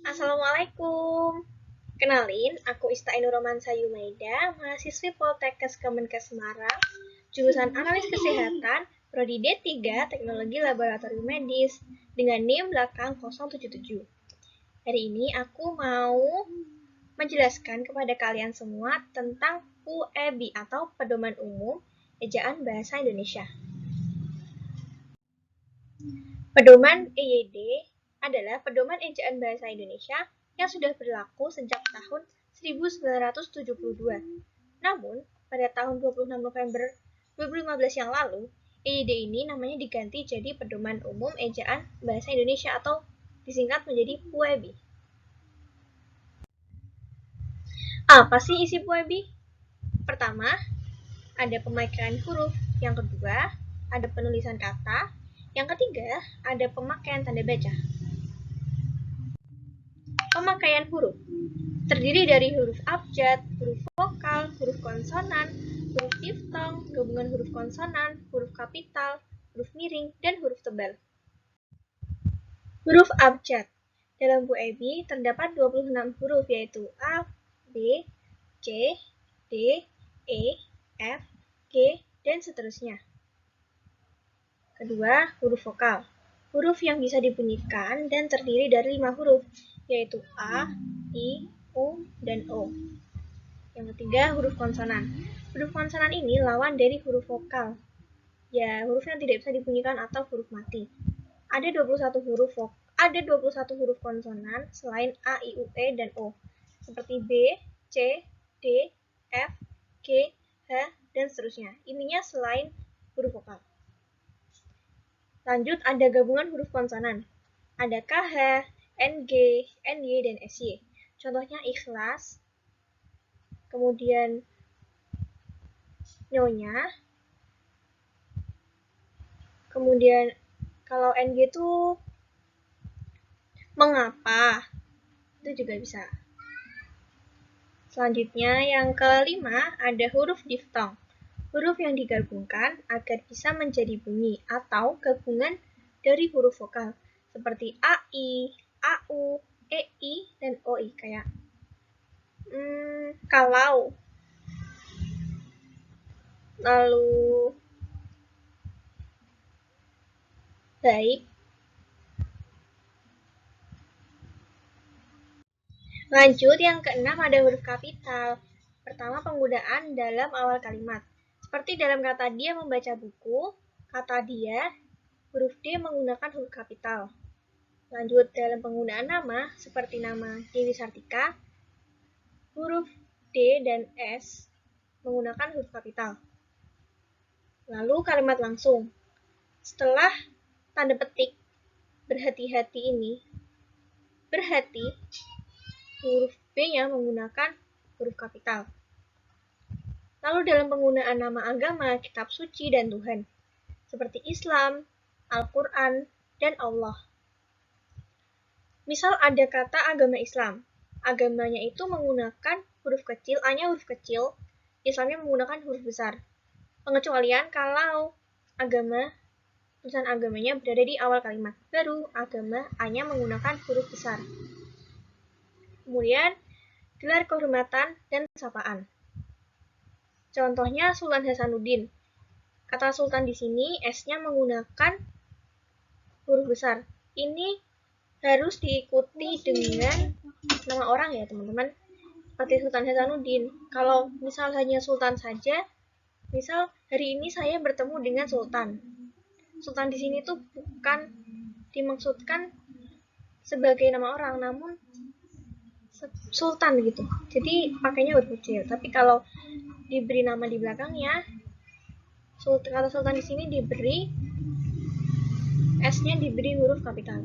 Assalamualaikum. Kenalin, aku Ista Romansa Yumaida, mahasiswi Poltekkes Kemenkes Semarang, jurusan Analis Kesehatan, Prodi D3 Teknologi Laboratorium Medis, dengan NIM belakang 077. Hari ini aku mau menjelaskan kepada kalian semua tentang UEB atau Pedoman Umum Ejaan Bahasa Indonesia. Pedoman EYD adalah pedoman ejaan bahasa Indonesia yang sudah berlaku sejak tahun 1972. Namun, pada tahun 26 November 2015 yang lalu, EYD ini namanya diganti jadi Pedoman Umum Ejaan Bahasa Indonesia atau disingkat menjadi PUEB. Apa sih isi PUEB? Pertama, ada pemakaian huruf. Yang kedua, ada penulisan kata. Yang ketiga, ada pemakaian tanda baca. Pemakaian huruf terdiri dari huruf abjad, huruf vokal, huruf konsonan, huruf diftong, gabungan huruf konsonan, huruf kapital, huruf miring, dan huruf tebal. Huruf abjad. Dalam PUEB terdapat 26 huruf yaitu A, B, C, D, E, F, G, dan seterusnya. Kedua, huruf vokal. Huruf yang bisa dibunyikan dan terdiri dari 5 huruf, yaitu A, I, U, dan O. Yang ketiga, huruf konsonan. Huruf konsonan ini lawan dari huruf vokal. Ya, huruf yang tidak bisa dibunyikan atau huruf mati. Ada 21 huruf konsonan selain A, I, U, E, dan O. Seperti B, C, D, F, G, H, dan seterusnya. Ininya selain huruf vokal. Lanjut, ada gabungan huruf konsonan. Ada KH, NG, NY, dan SY. Contohnya ikhlas, kemudian nyonya, kemudian kalau NG itu mengapa, itu juga bisa. Selanjutnya, yang kelima, ada huruf diftong. Huruf yang digabungkan agar bisa menjadi bunyi atau gabungan dari huruf vokal seperti AI, AU, EI, dan OI kayak kalau. Lalu baik. Lanjut, yang keenam ada huruf kapital. Pertama, penggunaan dalam awal kalimat. Seperti dalam kata dia membaca buku, kata dia, huruf D menggunakan huruf kapital. Lanjut, dalam penggunaan nama, seperti nama Dewi Sartika, huruf D dan S menggunakan huruf kapital. Lalu kalimat langsung. Setelah tanda petik berhati-hati ini, berhati, huruf B-nya menggunakan huruf kapital. Lalu dalam penggunaan nama agama, kitab suci, dan Tuhan, seperti Islam, Al-Quran, dan Allah. Misal ada kata agama Islam. Agamanya itu menggunakan huruf kecil, A-nya huruf kecil, Islamnya menggunakan huruf besar. Pengecualian kalau tulisan agamanya berada di awal kalimat. Baru agama A-nya menggunakan huruf besar. Kemudian, gelar kehormatan dan sapaan. Contohnya Sultan Hasanuddin. Kata Sultan di sini S-nya menggunakan huruf besar. Ini harus diikuti dengan nama orang ya teman-teman. Seperti Sultan Hasanuddin. Kalau misal hanya Sultan saja, misal hari ini saya bertemu dengan Sultan. Sultan di sini tuh bukan dimaksudkan sebagai nama orang, namun Sultan gitu. Jadi pakainya huruf kecil. Tapi kalau diberi nama di belakangnya, kata Sultan di sini diberi S-nya diberi huruf kapital.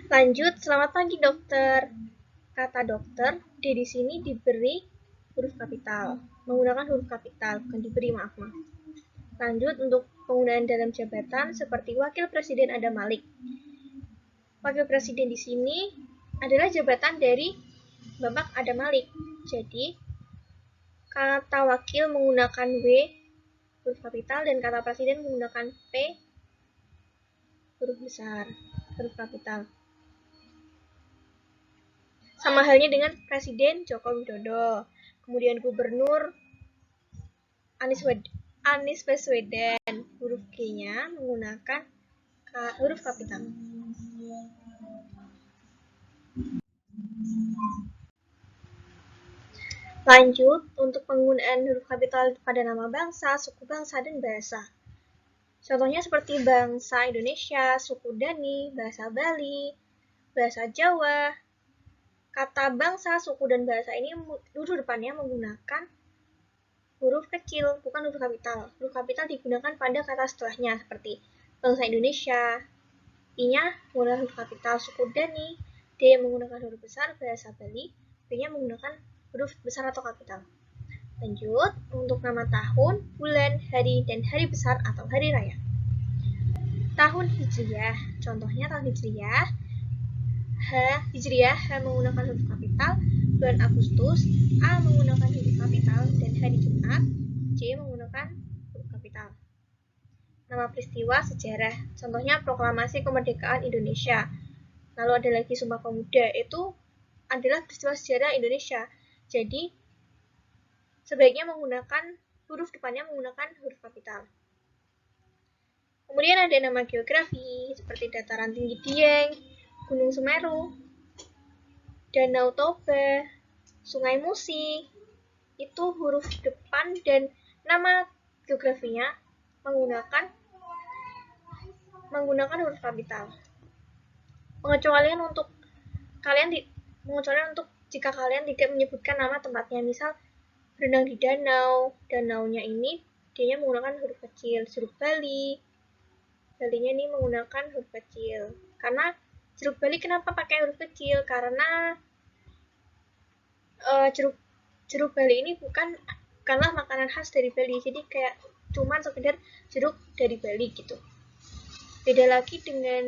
Lanjut, selamat pagi dokter. Kata dokter di sini diberi huruf kapital, menggunakan huruf kapital, bukan diberi, maaf. Lanjut, untuk penggunaan dalam jabatan seperti Wakil Presiden Adam Malik. Wakil Presiden di sini adalah jabatan dari Bapak Adam Malik. Jadi, kata wakil menggunakan W huruf kapital dan kata presiden menggunakan P huruf besar, huruf kapital. Sama halnya dengan Presiden Joko Widodo. Kemudian Gubernur Anies Baswedan, huruf G-nya menggunakan huruf kapital. Lanjut, untuk penggunaan huruf kapital pada nama bangsa, suku bangsa, dan bahasa. Contohnya seperti bangsa Indonesia, suku Dani, bahasa Bali, bahasa Jawa. Kata bangsa, suku, dan bahasa ini huruf depannya menggunakan huruf kecil, bukan huruf kapital. Huruf kapital digunakan pada kata setelahnya, seperti bangsa Indonesia. I-nya menggunakan huruf kapital, suku Dani. D menggunakan huruf besar, bahasa Bali. B-nya menggunakan huruf besar atau kapital. Lanjut, untuk nama tahun, bulan, hari, dan hari besar atau hari raya. Tahun Hijriyah, contohnya tahun Hijriyah. Hijriyah menggunakan huruf kapital, bulan Agustus, A menggunakan huruf kapital, dan hari Jumat, C menggunakan huruf kapital. Nama peristiwa sejarah, contohnya Proklamasi Kemerdekaan Indonesia. Lalu ada lagi Sumpah Pemuda, itu adalah peristiwa sejarah Indonesia. Jadi, sebaiknya menggunakan huruf depannya menggunakan huruf kapital. Kemudian ada nama geografi, seperti dataran tinggi Dieng, Gunung Semeru, Danau Toba, Sungai Musi. Itu huruf depan dan nama geografinya menggunakan huruf kapital. Pengecualian untuk jika kalian tidak menyebutkan nama tempatnya, misal berenang di danau, danaunya ini D-nya menggunakan huruf kecil. Jeruk Bali, Balinya ini menggunakan huruf kecil. Karena jeruk Bali kenapa pakai huruf kecil? Karena jeruk Bali ini bukanlah makanan khas dari Bali, jadi kayak cuman sekedar jeruk dari Bali gitu. Beda lagi dengan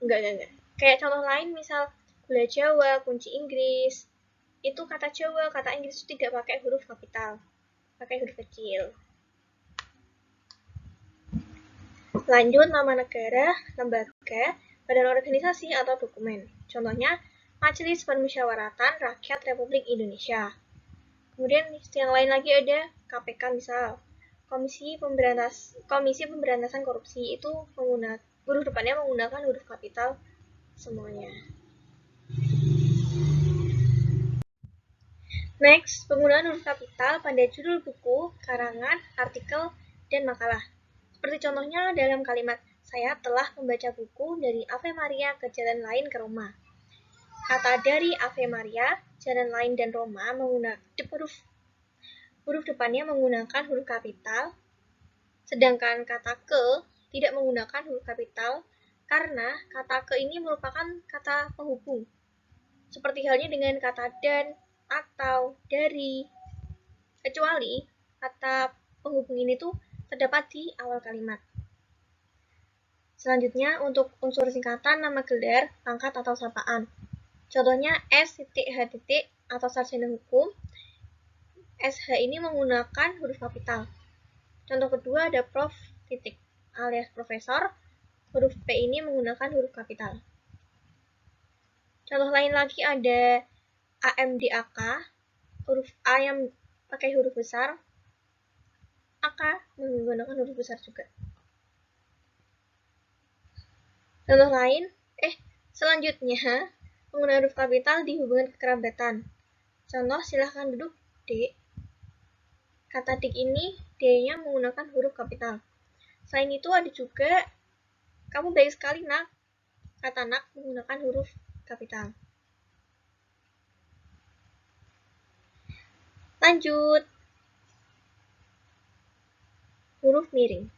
enggak. Kayak contoh lain misal gula Jawa, kunci Inggris. Itu kata Jawa, kata Inggris itu tidak pakai huruf kapital, pakai huruf kecil. Lanjut, nama negara, lembaga, badan organisasi, atau dokumen. Contohnya, Majelis Permusyawaratan Rakyat Republik Indonesia. Kemudian yang lain lagi ada KPK misal, Komisi Pemberantasan Korupsi, itu huruf depannya menggunakan huruf kapital semuanya. Next, penggunaan huruf kapital pada judul buku, karangan, artikel, dan makalah. Seperti contohnya dalam kalimat, saya telah membaca buku dari Ave Maria ke Jalan Lain ke Roma. Kata dari Ave Maria, Jalan Lain, dan Roma menggunakan huruf depannya menggunakan huruf kapital, sedangkan kata ke tidak menggunakan huruf kapital karena kata ke ini merupakan kata penghubung. Seperti halnya dengan kata dan, atau, dari, kecuali kata penghubung ini tuh terdapat di awal kalimat. Selanjutnya, untuk unsur singkatan nama gelar, pangkat, atau sapaan. Contohnya S.H. atau sarjana hukum. SH ini menggunakan huruf kapital. Contoh kedua ada Prof. alias profesor. Huruf P ini menggunakan huruf kapital. Contoh lain lagi ada AMDAK, huruf A yang pakai huruf besar, AK menggunakan huruf besar juga. Contoh lain, selanjutnya penggunaan huruf kapital di hubungan kekerabatan. Contoh, silahkan duduk, Dik. Kata dik ini, D-nya menggunakan huruf kapital. Selain itu ada juga, kamu baik sekali nak. Kata nak menggunakan huruf kapital. Lanjut. Huruf miring.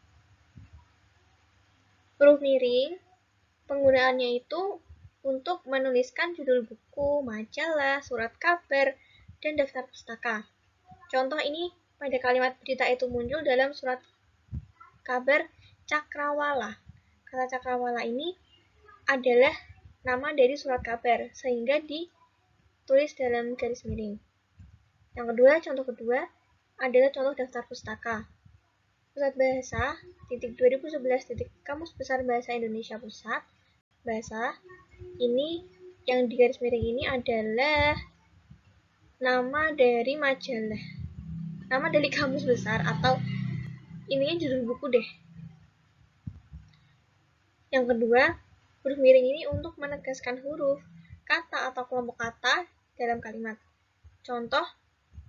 Huruf miring, penggunaannya itu untuk menuliskan judul buku, majalah, surat kabar, dan daftar pustaka. Contoh ini pada kalimat berita itu muncul dalam surat kabar Cakrawala. Kata Cakrawala ini adalah nama dari surat kabar, sehingga ditulis dalam garis miring. Contoh kedua adalah contoh daftar pustaka. Pusat Bahasa, 2011, Kamus Besar Bahasa Indonesia Pusat, bahasa. Ini yang di garis miring ini adalah nama dari majalah, nama dari kamus besar, atau ininya judul buku deh. Yang kedua, huruf miring ini untuk menegaskan huruf, kata atau kelompok kata dalam kalimat. Contoh,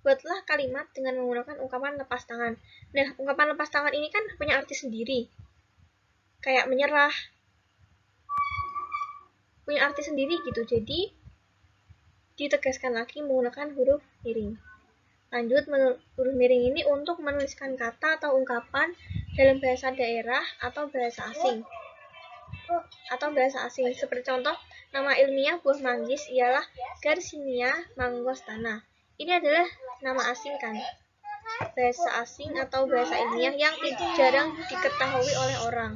buatlah kalimat dengan menggunakan ungkapan lepas tangan. Nah, ungkapan lepas tangan ini kan punya arti sendiri, kayak menyerah, punya arti sendiri gitu. Jadi ditegaskan lagi menggunakan huruf miring. Lanjut, huruf miring ini untuk menuliskan kata atau ungkapan dalam bahasa daerah atau bahasa asing. Seperti contoh, nama ilmiah buah manggis ialah Garcinia mangostana. Ini adalah nama asing kan, bahasa asing atau bahasa ilmiah yang jarang diketahui oleh orang.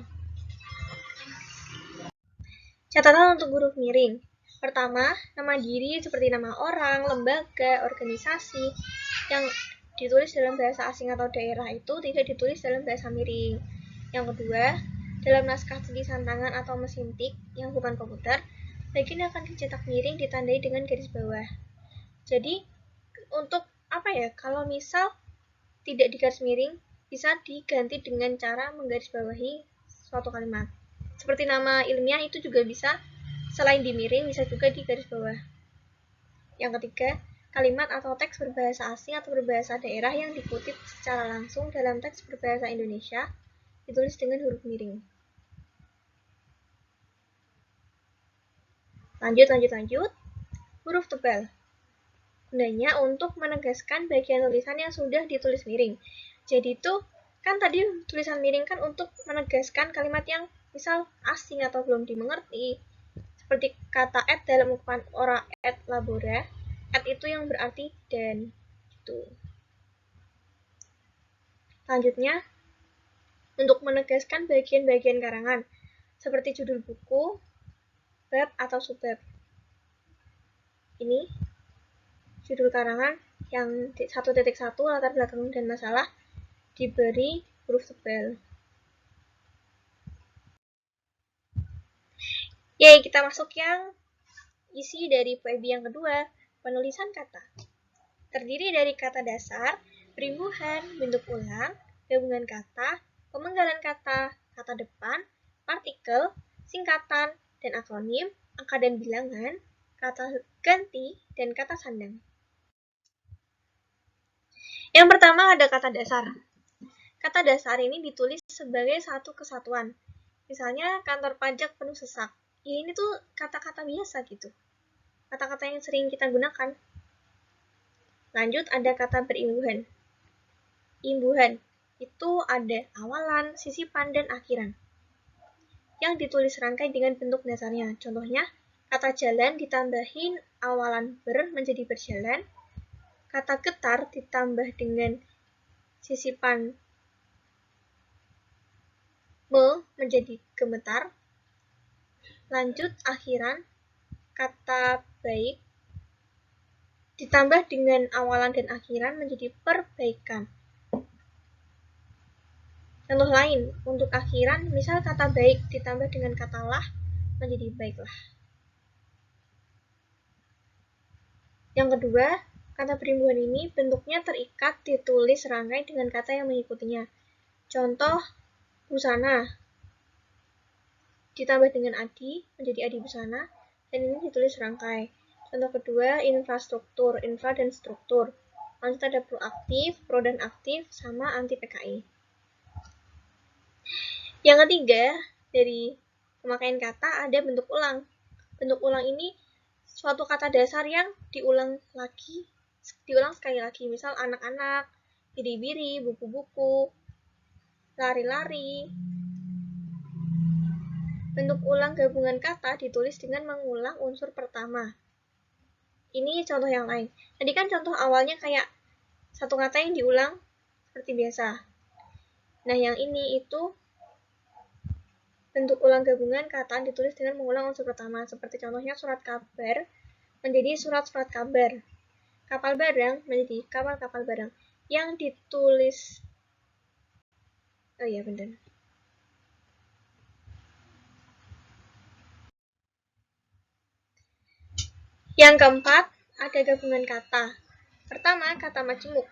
Catatan untuk huruf miring. Pertama, nama diri seperti nama orang, lembaga, organisasi yang ditulis dalam bahasa asing atau daerah itu tidak ditulis dalam bahasa miring. Yang kedua, dalam naskah tulisan tangan atau mesin tik yang bukan komputer, bagian akan dicetak miring ditandai dengan garis bawah. Jadi, untuk apa ya, kalau misal tidak di garis miring, bisa diganti dengan cara menggarisbawahi suatu kalimat. Seperti nama ilmiah itu juga bisa, selain di miring, bisa juga di garis bawah. Yang ketiga, kalimat atau teks berbahasa asing atau berbahasa daerah yang dikutip secara langsung dalam teks berbahasa Indonesia ditulis dengan huruf miring. Lanjut. Huruf tebal. Gunanya untuk menegaskan bagian tulisan yang sudah ditulis miring. Jadi itu kan tadi tulisan miring kan untuk menegaskan kalimat yang misal asing atau belum dimengerti. Seperti kata et dalam ungkapan ora et labora. Et itu yang berarti dan gitu. Lanjutnya, untuk menegaskan bagian-bagian karangan, seperti judul buku, bab atau subbab. Ini judul karangan yang 1.1 latar belakang dan masalah diberi huruf tebal. Yeay, kita masuk yang isi dari PB yang kedua, penulisan kata. Terdiri dari kata dasar, perimbuhan, bentuk ulang, gabungan kata, pemenggalan kata, kata depan, partikel, singkatan, dan akronim, angka dan bilangan, kata ganti, dan kata sandang. Yang pertama ada kata dasar. Kata dasar ini ditulis sebagai satu kesatuan. Misalnya kantor pajak penuh sesak. Ya ini tuh kata-kata biasa gitu. Kata-kata yang sering kita gunakan. Lanjut ada kata berimbuhan. Imbuhan itu ada awalan, sisipan, dan akhiran. Yang ditulis rangkai dengan bentuk dasarnya. Contohnya, kata jalan ditambahin awalan ber menjadi berjalan. Kata getar ditambah dengan sisipan me menjadi gemetar. Lanjut akhiran, kata baik ditambah dengan awalan dan akhiran menjadi perbaikan. Contoh lain, untuk akhiran, misal kata baik ditambah dengan kata lah menjadi baiklah. Yang kedua, kata perimbuhan ini bentuknya terikat ditulis rangkai dengan kata yang mengikutinya. Contoh, busana ditambah dengan adi menjadi adi busana, dan ini ditulis rangkai. Contoh kedua, infrastruktur, infra dan struktur. Lanjut ada proaktif, pro dan aktif, sama anti PKI. Yang ketiga, dari pemakaian kata ada bentuk ulang. Bentuk ulang ini suatu kata dasar yang diulang sekali lagi. Misal anak-anak, biri-biri, buku-buku, lari-lari. Bentuk ulang gabungan kata ditulis dengan mengulang unsur pertama. Ini contoh yang lain. Tadi kan contoh awalnya kayak satu kata yang diulang seperti biasa. Nah, yang ini itu bentuk ulang gabungan kata ditulis dengan mengulang unsur pertama. Seperti contohnya surat kabar menjadi surat-surat kabar. Kapal barang menjadi kapal-kapal barang. Yang ditulis, oh iya benar. Yang keempat, ada gabungan kata. Pertama, kata majemuk.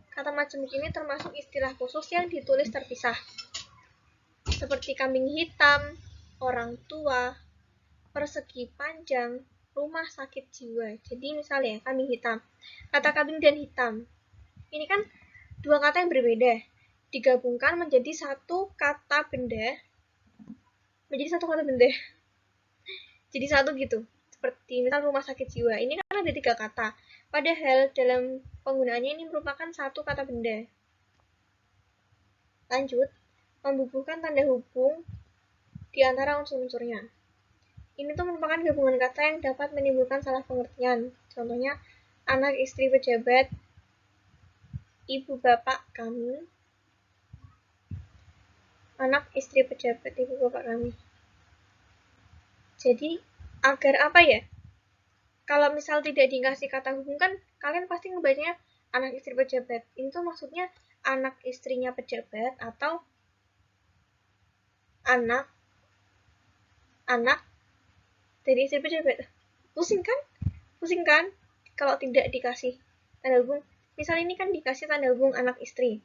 Kata majemuk ini termasuk istilah khusus yang ditulis terpisah. Seperti kambing hitam, orang tua, persegi panjang, rumah sakit jiwa. Jadi misalnya kambing hitam. Kata kambing dan hitam. Ini kan dua kata yang berbeda. Digabungkan menjadi satu kata benda. Jadi satu gitu. Seperti misal rumah sakit jiwa. Ini kan ada 3 kata. Padahal dalam penggunaannya ini merupakan satu kata benda. Lanjut, membubuhkan tanda hubung di antara unsur-unsurnya. Ini tuh merupakan gabungan kata yang dapat menimbulkan salah pengertian. Contohnya, anak istri pejabat, ibu bapak kami, anak istri pejabat, ibu bapak kami. Jadi, agar apa ya? Kalau misal tidak dikasih kata hubung kan, kalian pasti ngebacanya anak istri pejabat. Ini tuh maksudnya anak istrinya pejabat atau anak dari istri pejabat. Pusing kan kalau tidak dikasih tanda hubung. Misal ini kan dikasih tanda hubung anak istri.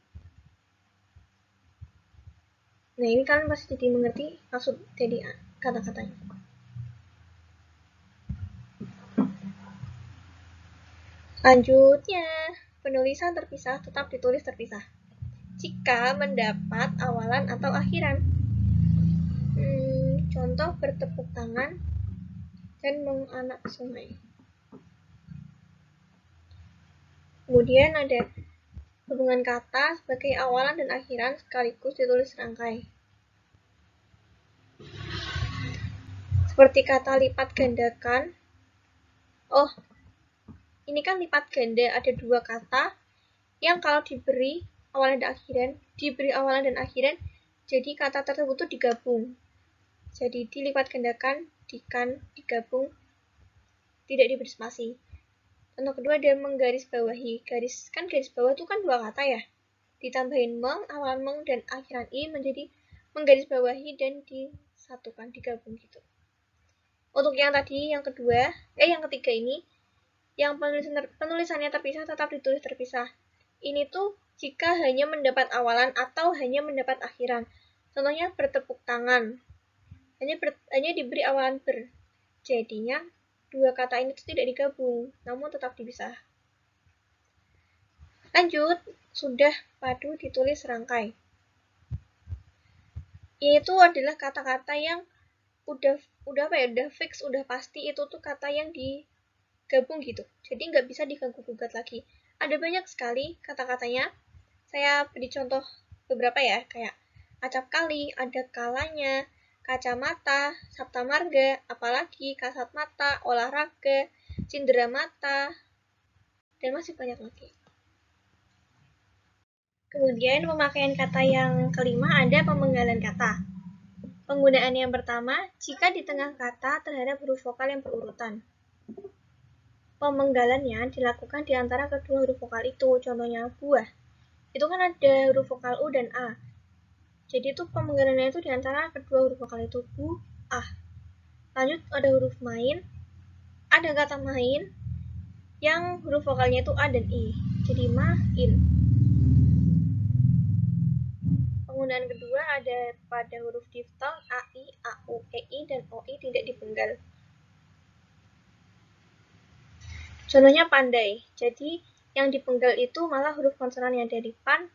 Nah, ini kalian pasti jadi mengerti maksud dari kata-katanya. Lanjutnya, penulisan terpisah tetap ditulis terpisah jika mendapat awalan atau akhiran. Contoh bertepuk tangan dan menganak sungai. Kemudian ada hubungan kata sebagai awalan dan akhiran sekaligus ditulis serangkai. Seperti kata lipat gandakan. Oh, ini kan lipat ganda, ada 2 kata yang kalau diberi awalan dan akhiran, jadi kata tersebut tuh digabung. Jadi dilipat gandakan, digabung, tidak diberi spasi. Contoh kedua ada menggarisbawahi. Garis bawah itu kan 2 kata ya. Ditambahin meng, awalan meng dan akhiran i menjadi menggarisbawahi dan disatukan, digabung gitu. Untuk yang tadi, yang ketiga ini, yang penulisannya terpisah tetap ditulis terpisah. Ini tuh jika hanya mendapat awalan atau hanya mendapat akhiran. Contohnya bertepuk tangan. Hanya diberi awalan ber. Jadinya 2 kata ini tuh tidak digabung, namun tetap dipisah. Lanjut, sudah padu ditulis serangkai. Ini tuh adalah kata-kata yang udah fix, udah pasti itu tuh kata yang digabung gitu. Jadi nggak bisa diganggu-gugat lagi. Ada banyak sekali kata-katanya. Saya beri contoh beberapa ya, kayak acap kali, ada kalanya, kacamata, sabta marga, apalagi, kasat mata, olahraga, cindera mata, dan masih banyak lagi. Kemudian pemakaian kata yang kelima ada pemenggalan kata. Penggunaan yang pertama, jika di tengah kata terhadap huruf vokal yang berurutan. Pemenggalannya dilakukan di antara kedua huruf vokal itu, contohnya buah. Itu kan ada huruf vokal U dan A. Jadi itu pemenggalannya itu di antara kedua huruf vokal itu, bu, A. Lanjut ada huruf main. Ada kata main yang huruf vokalnya itu A dan I. Jadi main. Penggunaan kedua ada pada huruf diftong A, I, A, U, E, I, dan O, I tidak dipenggal. Contohnya pandai. Jadi yang dipenggal itu malah huruf konsonan yang dari pan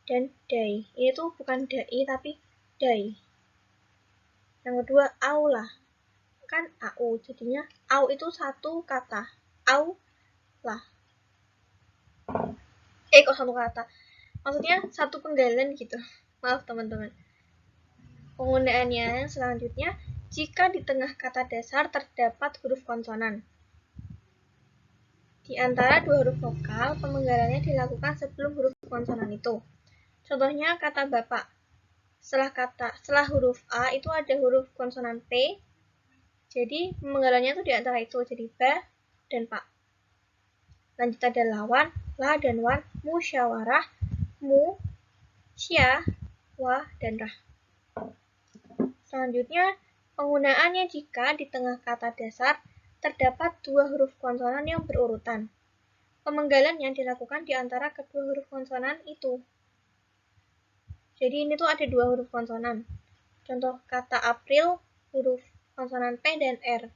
dan dai. Ini tuh bukan dai tapi dai. Yang kedua aula. Kan au, jadinya au itu satu kata. Au lah. Kok satu kata. Maksudnya satu penggalan gitu. Maaf teman-teman. Penggunaannya selanjutnya, jika di tengah kata dasar terdapat huruf konsonan. Di antara 2 huruf vokal, pemenggalannya dilakukan sebelum huruf konsonan itu. Contohnya kata bapak. Setelah huruf A itu ada huruf konsonan P. Jadi pemenggalannya itu di antara itu, jadi ba dan pak. Lanjut ada lawan, la dan wan, musyawarah, mu, sya, wa, dan rah. Selanjutnya, penggunaannya jika di tengah kata dasar terdapat dua huruf konsonan yang berurutan. Pemenggalan yang dilakukan di antara kedua huruf konsonan itu. Jadi ini tuh ada dua huruf konsonan. Contoh kata April, huruf konsonan P dan R.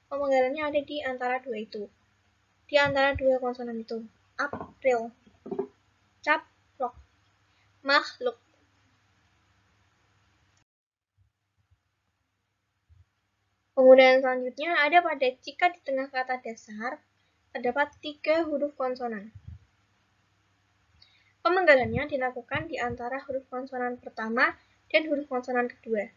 Pemenggalannya ada di antara dua itu. Di antara dua konsonan itu. April. Caplok. Makhluk. Penggunaan selanjutnya ada pada jika di tengah kata dasar terdapat tiga huruf konsonan. Pemenggalannya dilakukan di antara huruf konsonan pertama dan huruf konsonan kedua.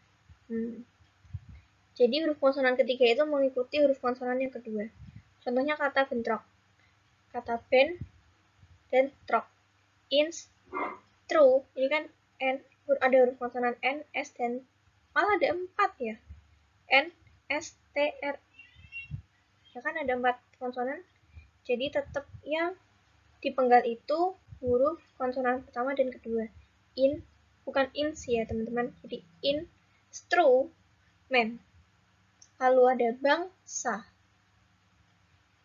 Jadi huruf konsonan ketiga itu mengikuti huruf konsonan yang kedua. Contohnya kata bentrok, kata ben dan trok. Ins, true, ini kan N, ada huruf konsonan N, S, dan malah ada 4 ya. N, S, T, R. Ya kan ada 4 konsonan. Jadi tetap yang dipenggal itu huruf konsonan pertama dan kedua. In, bukan ins ya teman-teman. Jadi in, stru, men. Lalu ada bangsa.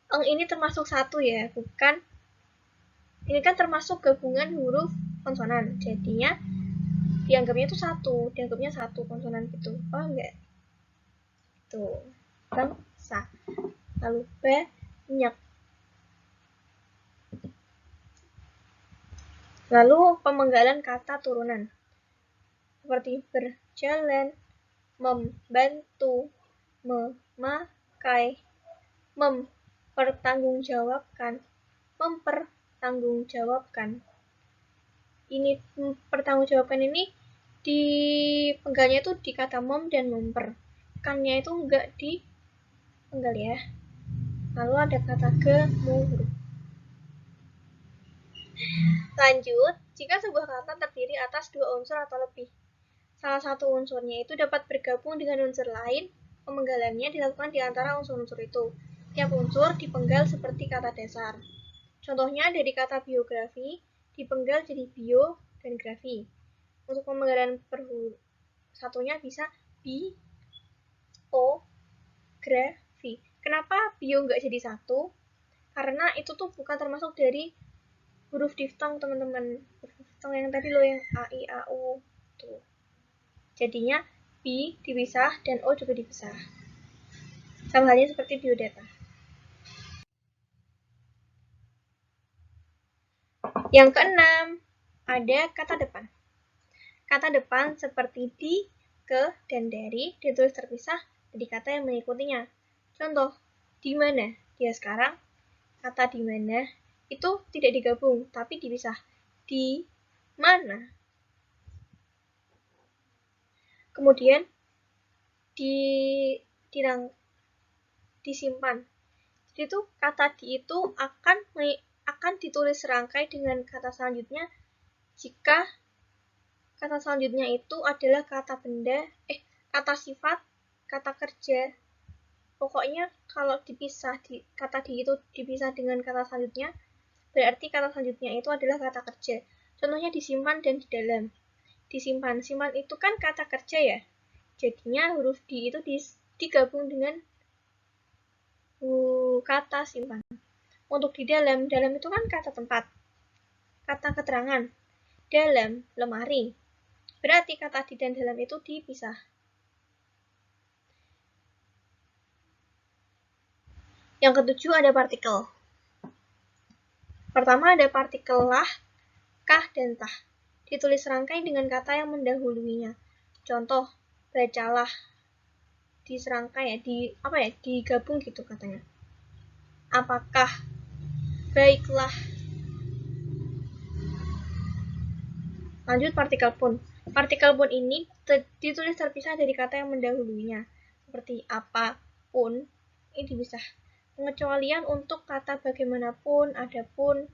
Eng ini termasuk satu ya, bukan. Ini kan termasuk gabungan huruf konsonan. Jadinya dianggapnya itu satu, dianggapnya satu konsonan gitu. Oh enggak. Tuh, bangsa. Lalu banyak. Lalu pemenggalan kata turunan. Seperti berjalan, membantu, memakai, mempertanggungjawabkan, mempertanggungjawabkan. Ini mempertanggungjawabkan ini dipenggalnya itu di kata mem dan memper. Kannya itu enggak dipenggal ya. Lalu ada kata gemuruh. Lanjut, jika sebuah kata terdiri atas dua unsur atau lebih, salah satu unsurnya itu dapat bergabung dengan unsur lain, pemenggalannya dilakukan di antara unsur-unsur itu. Tiap unsur dipenggal seperti kata dasar. Contohnya dari kata biografi, dipenggal jadi bio dan grafi. Untuk pemenggalan per satunya bisa bi, o, grafi. Kenapa bio nggak jadi satu? Karena itu tuh bukan termasuk dari huruf diftong teman-teman. Huruf diftong yang tadi loh yang a, i, a, u. Tuh. Jadinya bi dipisah dan o juga dipisah. Sama halnya seperti biodata. Yang keenam, ada kata depan. Kata depan seperti di, ke, dan dari ditulis terpisah dari kata yang mengikutinya. Contoh, di mana dia sekarang? Kata di mana itu tidak digabung, tapi dipisah. Di mana? Kemudian disimpan. Jadi itu kata di itu akan ditulis serangkai dengan kata selanjutnya jika kata selanjutnya itu adalah kata benda, kata sifat, kata kerja. Pokoknya kalau dipisah, kata di itu dipisah dengan kata selanjutnya, berarti kata selanjutnya itu adalah kata kerja. Contohnya disimpan dan di dalam. Disimpan, simpan itu kan kata kerja ya. Jadinya huruf di itu digabung dengan kata simpan. Untuk di dalam itu kan kata tempat. Kata keterangan. Dalam, lemari. Berarti kata di dan dalam itu dipisah. Yang ketujuh ada partikel. Pertama ada partikel lah, kah, dan tah. Ditulis serangkai dengan kata yang mendahuluinya. Contoh, bacalah. Diserangkai ya, digabung gitu katanya. Apakah, baiklah. Lanjut partikel pun. Partikel pun ini ditulis terpisah dari kata yang mendahuluinya. Seperti apapun, ini dipisah. Pengecualian untuk kata bagaimanapun, adapun.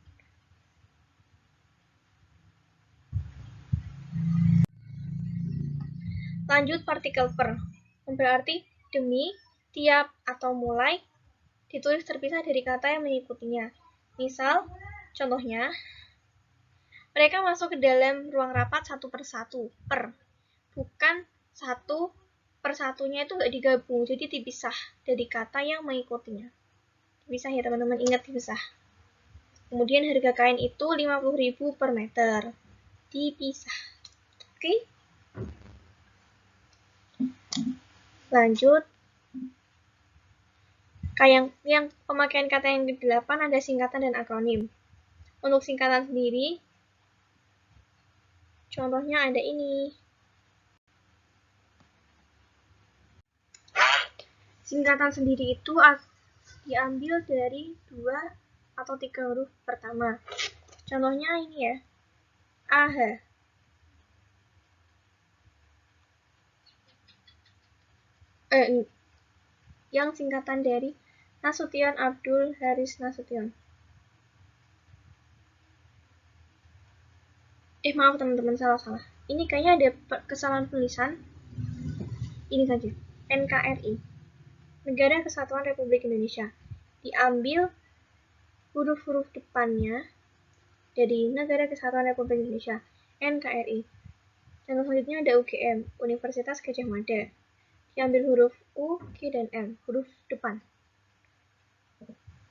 Lanjut partikel per. Berarti demi, tiap, atau mulai ditulis terpisah dari kata yang mengikutinya. Misal, contohnya, mereka masuk ke dalam ruang rapat satu per satu, bukan 1/1 satunya itu nggak digabung, jadi dipisah dari kata yang mengikutinya. Dipisah ya teman-teman, ingat dipisah. Kemudian harga kain itu 50.000 per meter. Dipisah. Oke? Lanjut. Yang pemakaian kata yang ke-8 ada singkatan dan akronim. Untuk singkatan sendiri, contohnya ada ini. Singkatan sendiri itu diambil dari 2 atau 3 huruf pertama. Contohnya ini ya. AH. Yang singkatan dari Nasution Abdul Haris Nasution. Maaf teman-teman, salah. Ini kayaknya ada kesalahan tulisan. Ini saja. NKRI. Negara Kesatuan Republik Indonesia. Diambil huruf-huruf depannya dari Negara Kesatuan Republik Indonesia. NKRI. Contoh selanjutnya ada UGM, Universitas Gadjah Mada. Diambil huruf U, G, dan M, huruf depan.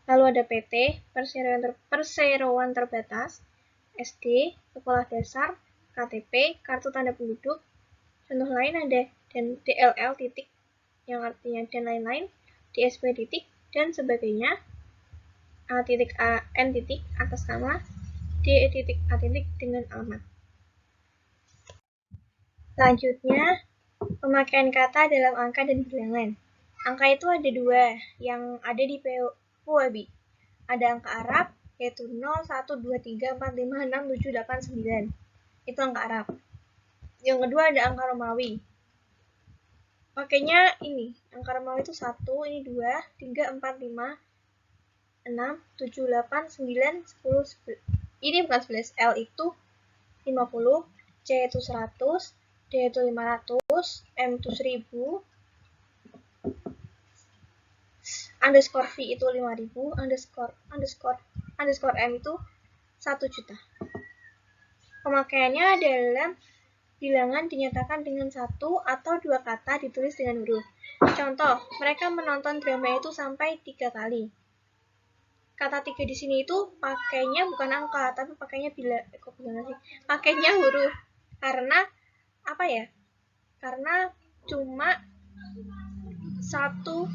Lalu ada PT, Perseroan Terbatas, SD, Sekolah Dasar, KTP, Kartu Tanda Penduduk. Contoh lain ada dan DLL titik, yang artinya dan lain-lain, DSP titik, dan sebagainya. A titik A, N titik, atas nama, D titik A titik dengan alamat. Selanjutnya, pemakaian kata dalam angka dan bilangan. Angka itu ada 2, yang ada di POAB. Ada angka Arab, yaitu 0, 1, 2, 3, 4, 5, 6, 7, 8, 9. Itu angka Arab. Yang kedua ada angka Romawi. Pakainya ini, angka Romawi itu 1, ini 2, 3, 4, 5, 6, 7, 8, 9, 10, 11. Ini bukan 11, L itu 50, C itu 100, D itu 500, M itu 1000, underscore V itu 5000, underscore M itu 1 juta. Pemakaiannya dalam bilangan dinyatakan dengan 1 atau 2 kata ditulis dengan huruf. Contoh, mereka menonton drama itu sampai 3 kali. Kata 3 di sini itu pakainya bukan angka, tapi pakainya pakainya huruf. Karena apa ya? Karena cuma 1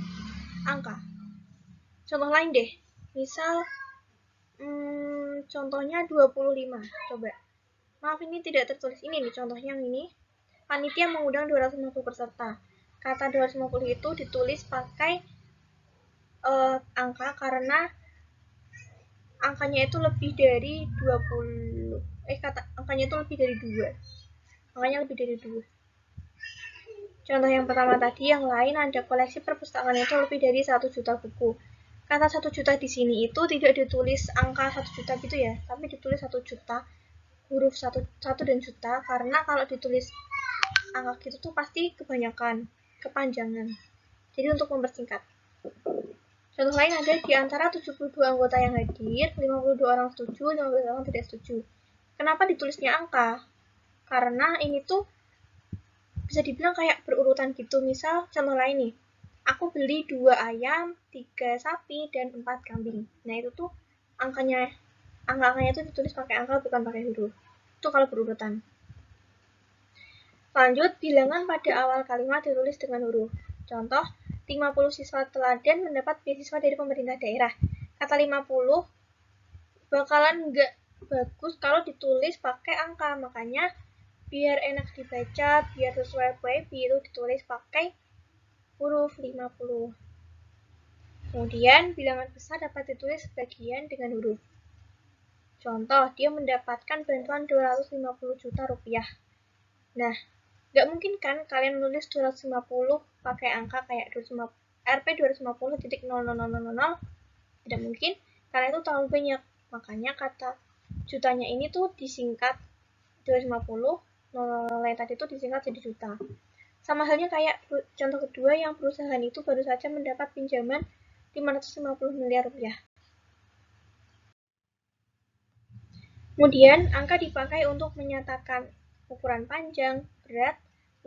angka. Contoh lain deh. Misal contohnya 25. Coba. Maaf, ini tidak tertulis. Ini nih contohnya yang ini. Panitia mengundang 250 peserta. Kata 250 itu ditulis pakai angka karena angkanya itu lebih dari 20. Angkanya itu lebih dari 2. Angkanya lebih dari 2. Contoh yang pertama tadi, yang lain ada koleksi perpustakaan itu lebih dari 1 juta buku. Kata 1 juta di sini itu tidak ditulis angka 1 juta gitu ya, tapi ditulis 1 juta, huruf 1 dan juta, karena kalau ditulis angka gitu tuh pasti kepanjangan. Jadi untuk mempersingkat. Contoh lain ada di antara 72 anggota yang hadir, 52 orang setuju, 15 orang tidak setuju. Kenapa ditulisnya angka? Karena ini tuh bisa dibilang kayak berurutan gitu. Misal contoh lain nih, aku beli 2 ayam, 3 sapi, dan 4 kambing. Nah itu tuh angkanya itu ditulis pakai angka bukan pakai huruf. Itu kalau berurutan. Lanjut, bilangan pada awal kalimat ditulis dengan huruf. Contoh, 50 siswa teladan mendapat beasiswa dari pemerintah daerah. Kata 50 bakalan nggak bagus kalau ditulis pakai angka. Makanya biar enak dibaca, biar sesuai POAB itu ditulis pakai huruf 50. Kemudian, bilangan besar dapat ditulis sebagian dengan huruf. Contoh, dia mendapatkan bantuan 250 juta rupiah. Nah, nggak mungkin kan kalian menulis 250 pakai angka kayak Rp 250.00000. Tidak mungkin, karena itu terlalu banyak. Makanya kata jutanya ini tuh disingkat 250, lain tadi itu disingkat jadi juta. Sama halnya kayak contoh kedua yang perusahaan itu baru saja mendapat pinjaman 550 miliar rupiah. Kemudian, angka dipakai untuk menyatakan ukuran panjang, berat,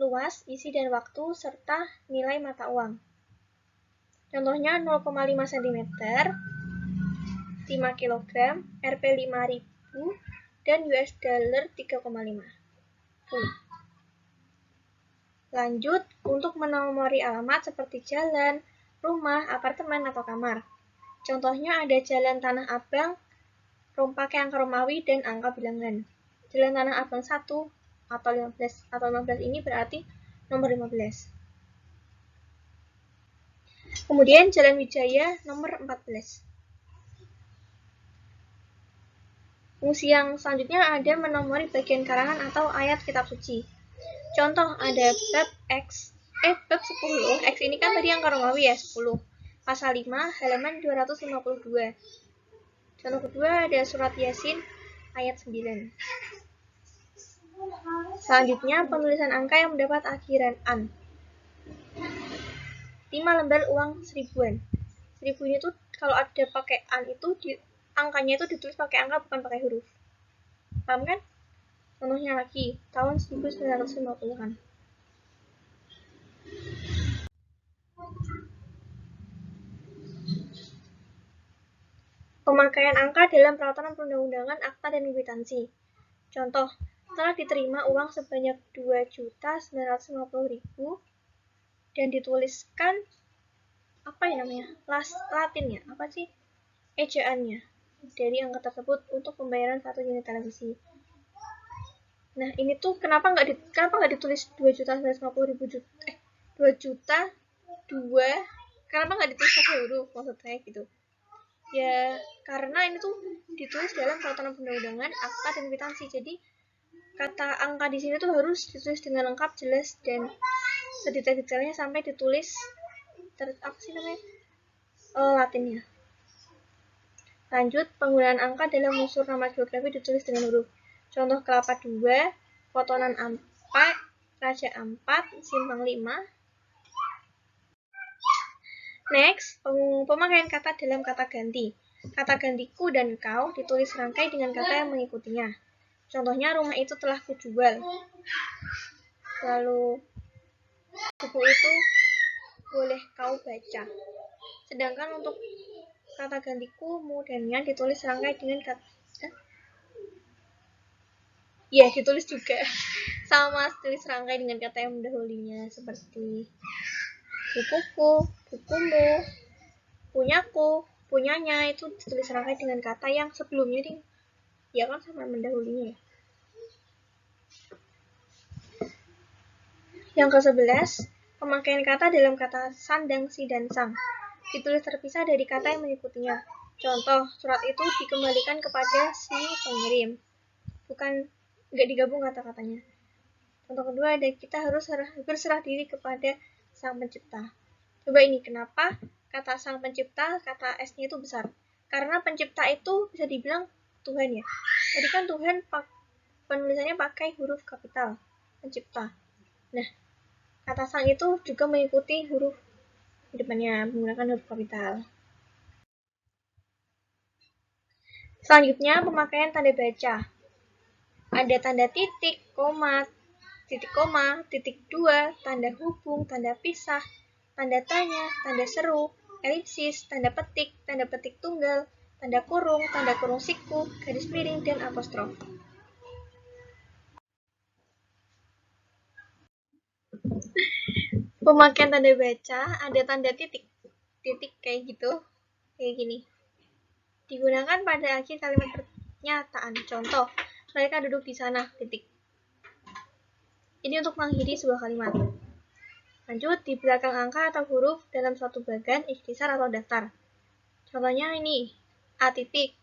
luas, isi dan waktu, serta nilai mata uang. Contohnya 0,5 cm, 5 kg, Rp 5.000, dan US dollar 3,5. Lanjut, untuk menomori alamat seperti jalan, rumah, apartemen, atau kamar. Contohnya ada Jalan Tanah Abang, pakai angka Romawi dan angka bilangan. Jalan Tanah Abang 1 atau 15 ini berarti nomor 15. Kemudian Jalan Wijaya nomor 14. Fungsi yang selanjutnya ada menomori bagian karangan atau ayat kitab suci. Contoh ada bab 10. X ini kan tadi angka Romawi ya, 10. Pasal 5 halaman 252. Contoh kedua ada surat Yasin ayat 9. Selanjutnya penulisan angka yang mendapat akhiran an. 5 lembar uang seribuan. Seribunya itu kalau ada pakai an itu angkanya itu ditulis pakai angka bukan pakai huruf. Paham kan? Contohnya lagi tahun 1950-an. Pemakaian angka dalam peraturan perundang-undangan, akta, dan kwitansi. Contoh, telah diterima uang sebanyak 2.950.000 dan dituliskan apa ya namanya? Latinnya, apa sih? Ejaannya dari angka tersebut untuk pembayaran 1 unit televisi. Nah, ini tuh kenapa nggak ditulis 2.950.000 2 juta 2, kenapa nggak ditulis pakai huruf maksud saya gitu? Ya, karena ini tuh ditulis dalam peraturan perundang-undangan, akta, dan kwitansi. Jadi kata angka di sini tuh harus ditulis dengan lengkap, jelas, dan sedetail-detailnya sampai ditulis apa sih namanya? Latinnya. Lanjut, penggunaan angka dalam unsur nama geografi ditulis dengan huruf. Contoh Kelapa 2, Potonan 4, Raja 4, Simpang 5. Next, pemakaian kata dalam kata ganti. Kata ganti ku dan kau ditulis serangkai dengan kata yang mengikutinya. Contohnya rumah itu telah kujual. Lalu buku itu boleh kau baca. Sedangkan untuk kata ganti ku, mu, dan nya ditulis serangkai dengan kata ditulis juga sama, tulis serangkai dengan kata yang mendahulunya seperti bukuku, bukumu, punyaku, punyanya, itu ditulis serangkai dengan kata yang sebelumnya ya kan sama mendahulunya ya. Yang ke-11, pemakaian kata dalam kata sandang, si, dan sang. Ditulis terpisah dari kata yang mengikutinya. Contoh, surat itu dikembalikan kepada si pengirim. Bukan, nggak digabung kata-katanya. Contoh kedua ada kita harus berserah diri kepada sang pencipta. Coba ini kenapa kata sang pencipta, kata S-nya itu besar. Karena pencipta itu bisa dibilang Tuhan ya. Tadi kan Tuhan penulisannya pakai huruf kapital, pencipta. Nah, kata sang itu juga mengikuti huruf di depannya menggunakan huruf kapital. Selanjutnya, pemakaian tanda baca. Ada tanda titik, koma, titik 2, tanda hubung, tanda pisah, tanda tanya, tanda seru, elipsis, tanda petik tunggal, tanda kurung siku, garis miring, dan apostrof. Pemakaian tanda baca, ada tanda titik kayak gitu, kayak gini. Digunakan pada akhir kalimat pernyataan. Contoh, mereka duduk di sana, titik. Ini untuk mengakhiri sebuah kalimat. Lanjut, di belakang angka atau huruf dalam suatu bagan, ikhtisar atau daftar. Contohnya ini, A titik,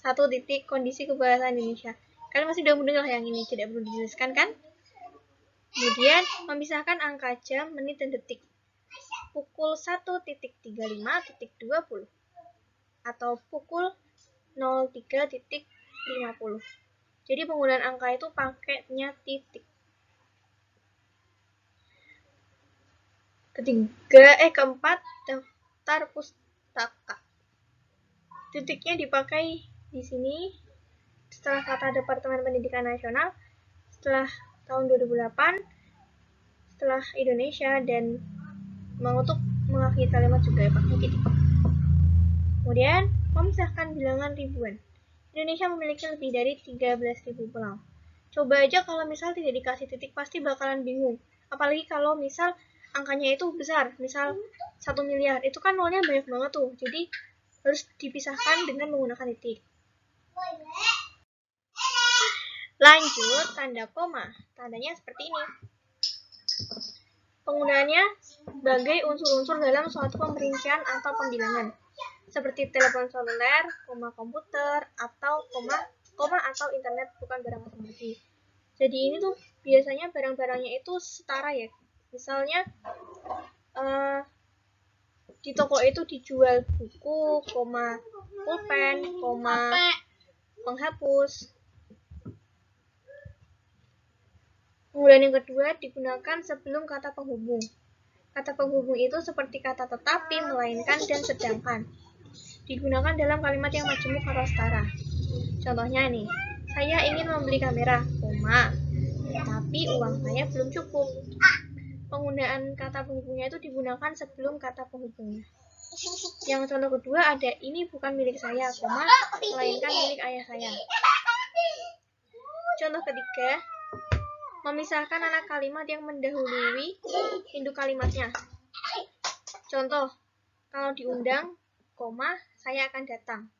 1 titik, kondisi kebahasaan Indonesia. Kalian masih udah mendengar yang ini, tidak perlu dijelaskan kan? Kemudian, memisahkan angka jam, menit, dan detik. Pukul 1.35.20 atau pukul 03.50. Jadi penggunaan angka itu pakainya titik. Keempat, daftar pustaka. Titiknya dipakai di sini setelah kata Departemen Pendidikan Nasional setelah tahun 2008 setelah Indonesia dan untuk mengakhiri kalimat juga pakai titik. Kemudian, memisahkan bilangan ribuan. Indonesia memiliki lebih dari 13.000 pulau. Coba aja kalau misal tidak dikasih titik, pasti bakalan bingung. Apalagi kalau misal angkanya itu besar, misal 1 miliar, itu kan nolnya banyak banget tuh. Jadi harus dipisahkan dengan menggunakan titik. Lanjut, tanda koma. Tandanya seperti ini. Penggunaannya sebagai unsur-unsur dalam suatu pemerincian atau pembilangan, seperti telepon seluler, koma komputer, atau koma atau internet bukan barang asing lagi. Jadi ini tuh biasanya barang-barangnya itu setara ya. Misalnya di toko itu dijual buku, koma pulpen, koma penghapus. Penggunaan yang kedua digunakan sebelum kata penghubung. Kata penghubung itu seperti kata tetapi, melainkan, dan sedangkan. Digunakan dalam kalimat yang majemuk atau setara. Contohnya nih, saya ingin membeli kamera, koma, tapi uang saya belum cukup. Penggunaan kata penghubungnya itu digunakan sebelum kata penghubungnya. Yang contoh kedua ada, ini bukan milik saya, koma, melainkan milik ayah saya. Contoh ketiga, memisahkan anak kalimat yang mendahului induk kalimatnya. Contoh, kalau diundang, koma, saya akan datang.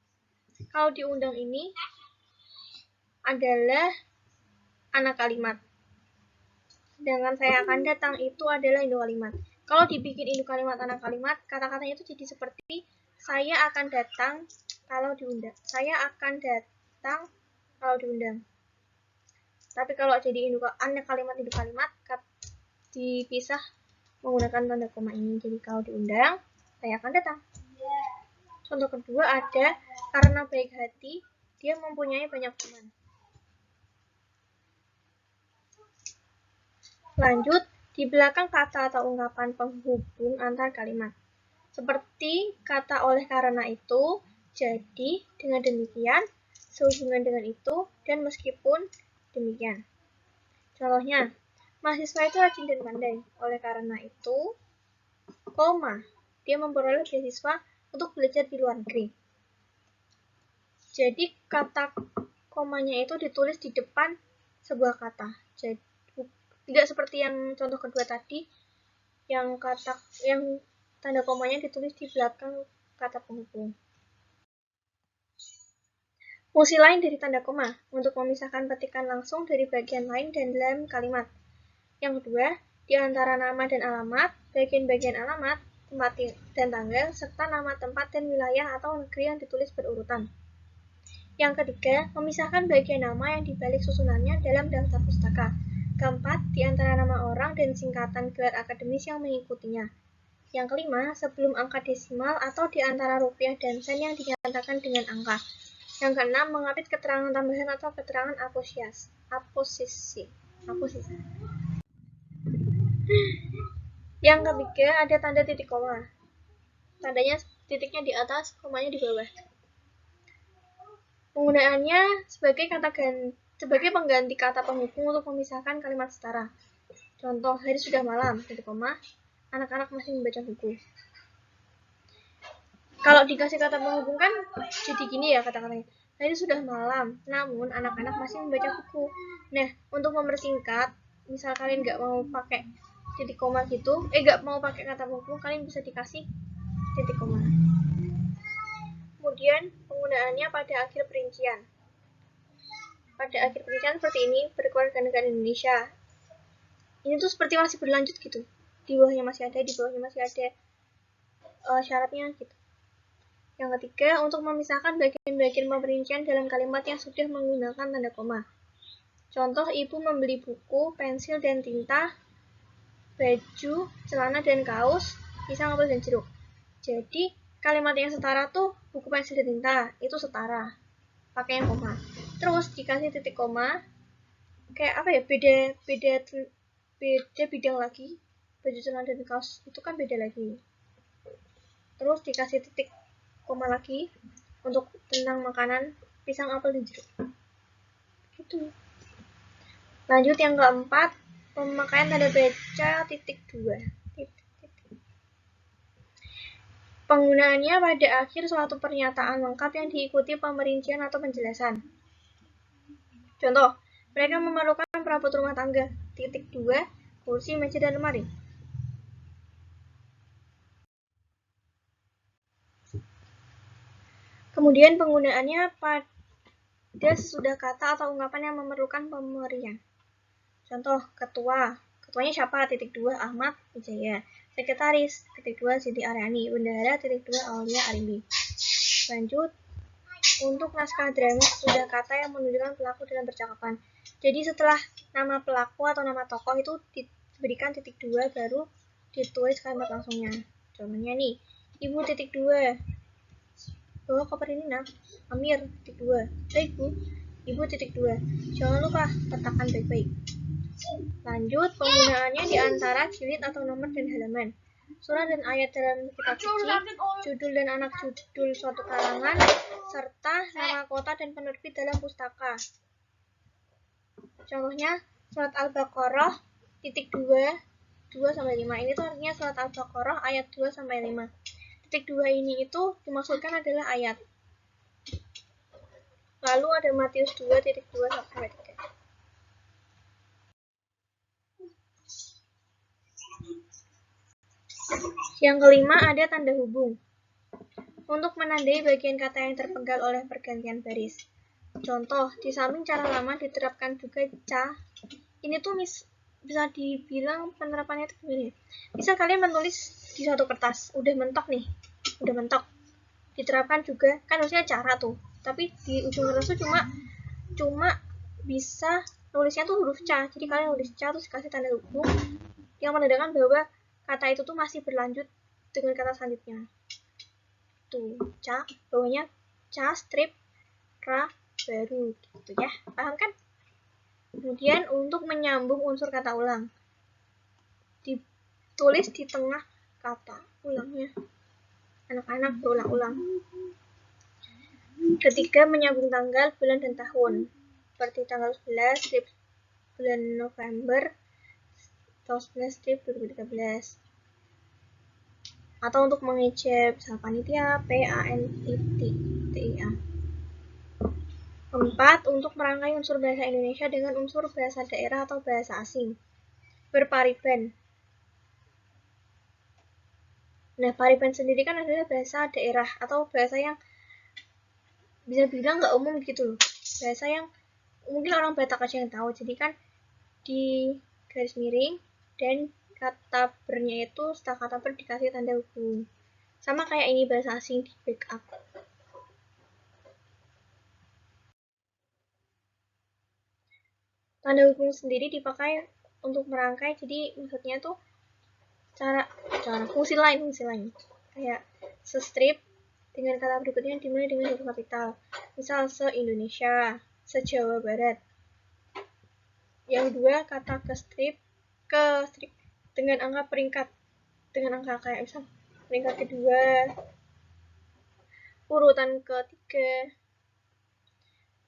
Kalau diundang ini adalah anak kalimat. Sedangkan saya akan datang itu adalah induk kalimat. Kalau dibikin induk kalimat anak kalimat, kata-katanya itu jadi seperti saya akan datang kalau diundang. Saya akan datang kalau diundang. Tapi kalau jadi anak kalimat induk kalimat dipisah menggunakan tanda koma ini. Jadi kalau diundang, saya akan datang. Contoh kedua ada, karena baik hati, dia mempunyai banyak teman. Lanjut, di belakang kata atau ungkapan penghubung antar kalimat. Seperti kata oleh karena itu, jadi, dengan demikian, sehubungan dengan itu, dan meskipun demikian. Contohnya, mahasiswa itu rajin dan pandai. Oleh karena itu, koma, dia memperoleh beasiswa untuk belajar di luar negeri. Jadi kata komanya itu ditulis di depan sebuah kata. Jadi tidak seperti yang contoh kedua tadi, yang tanda komanya ditulis di belakang kata penghubung. Fungsi lain dari tanda koma untuk memisahkan petikan langsung dari bagian lain dan dalam kalimat. Yang kedua, di antara nama dan alamat, bagian-bagian alamat, tempat dan tanggal, serta nama tempat dan wilayah atau negeri yang ditulis berurutan. Yang ketiga, memisahkan bagian nama yang dibalik susunannya dalam daftar pustaka. Keempat, di antara nama orang dan singkatan gelar akademis yang mengikutinya. Yang kelima, sebelum angka desimal atau di antara rupiah dan sen yang dinyatakan dengan angka. Yang keenam, mengapit keterangan tambahan atau keterangan aposisi. Yang ketiga, ada tanda titik koma. Tandanya titiknya di atas, komanya di bawah. Penggunaannya sebagai pengganti kata penghubung untuk memisahkan kalimat setara. Contoh, hari sudah malam, titik koma, anak-anak masih membaca buku. Kalau dikasih kata penghubung kan jadi gini ya kata-katanya. Hari sudah malam, namun anak-anak masih membaca buku. Nah, untuk mempersingkat, misal kalian nggak mau pakai titik koma gitu, nggak mau pakai kata penghubung, kalian bisa dikasih titik koma. Kemudian penggunaannya pada akhir perincian. Pada akhir perincian seperti ini, berkewarganegaraan Indonesia. Ini tuh seperti masih berlanjut gitu. Di bawahnya masih ada, syaratnya gitu. Yang ketiga, untuk memisahkan bagian-bagian pemerincian dalam kalimat yang sudah menggunakan tanda koma. Contoh, ibu membeli buku, pensil, dan tinta, baju, celana, dan kaos, pisang, apel, dan jeruk. Jadi, kalimat yang setara tuh buku, pensil, dan tinta, itu setara. Pakai yang koma. Terus, dikasih titik koma, kayak apa ya, beda bidang lagi. Baju, celana, dan kaos itu kan beda lagi. Terus, dikasih titik koma lagi untuk tentang makanan, pisang, apel, dan jeruk. Gitu. Lanjut yang keempat, Pemakaian tanda baca titik 2. Penggunaannya pada akhir suatu pernyataan lengkap yang diikuti pemerincian atau penjelasan. Contoh, mereka memerlukan perabot rumah tangga. Titik 2, kursi, meja, dan lemari. Kemudian penggunaannya pada sesudah kata atau ungkapan yang memerlukan pemberian. Contoh, ketua. Ketuanya siapa? Titik 2, Ahmad Wijaya. Sekretaris, titik 2, Siti Aryani. Bendahara, titik 2, Aulia Arimbi. Lanjut, untuk naskah drama sesudah kata yang menunjukkan pelaku dalam percakapan. Jadi setelah nama pelaku atau nama tokoh itu diberikan titik 2, baru ditulis kalimat langsungnya. Contohnya nih, Ibu titik 2. Bawa koper ini nak. Amir titik 2. Baik Bu. Ibu titik 2. Jangan lupa letakkan baik-baik. Lanjut, penggunaannya di antara jilid atau nomor dan halaman. Surat dan ayat dalam kitab suci, judul dan anak judul suatu karangan, serta nama kota dan penerbit dalam pustaka. Contohnya, surat Al-Baqarah titik 2, 2-5. Ini tuh artinya surat Al-Baqarah ayat 2-5. Titik 2 ini itu dimaksudkan adalah ayat. Lalu ada Matius 2 titik 2-3. Yang kelima ada tanda hubung. Untuk menandai bagian kata yang terpenggal oleh pergantian baris. Contoh, di samping cara lama diterapkan juga ca. Ini tuh bisa dibilang penerapannya itu begini. Misal kalian menulis di satu kertas, udah mentok nih, udah mentok. Diterapkan juga, kan harusnya cara tuh. Tapi di ujung kertas tuh cuma bisa nulisnya tuh huruf ca. Jadi kalian nulis ca terus kasih tanda hubung yang menandakan bahwa kata itu tuh masih berlanjut dengan kata selanjutnya. Tuh, ca, bawahnya ca strip ra baru gitu ya. Paham kan? Kemudian untuk menyambung unsur kata ulang. Ditulis di tengah kata ulangnya. Anak-anak berulang-ulang. Ketiga, menyambung tanggal, bulan, dan tahun. Seperti tanggal 11 strip bulan November, tanggal 11 strip 2013. Atau untuk mengejek panitia PANITIA. Keempat, untuk merangkai unsur bahasa Indonesia dengan unsur bahasa daerah atau bahasa asing. Berpariban. Nah, pariban sendiri kan adalah bahasa daerah atau bahasa yang bisa bilang nggak umum gitu loh. Bahasa yang mungkin orang Batak aja yang tahu. Jadi kan di garis miring dan kata bernya itu setelah kata ber dikasih tanda hubung. Sama kayak ini bahasa asing di backup. Tanda hubung sendiri dipakai untuk merangkai, jadi maksudnya tuh cara fungsi lain kayak se-strip dengan kata berikutnya dimulai dengan huruf kapital, misal se-Indonesia, se-Jawa Barat. Yang dua, kata ke strip dengan angka peringkat, dengan angka kayak misal peringkat kedua, urutan ketiga.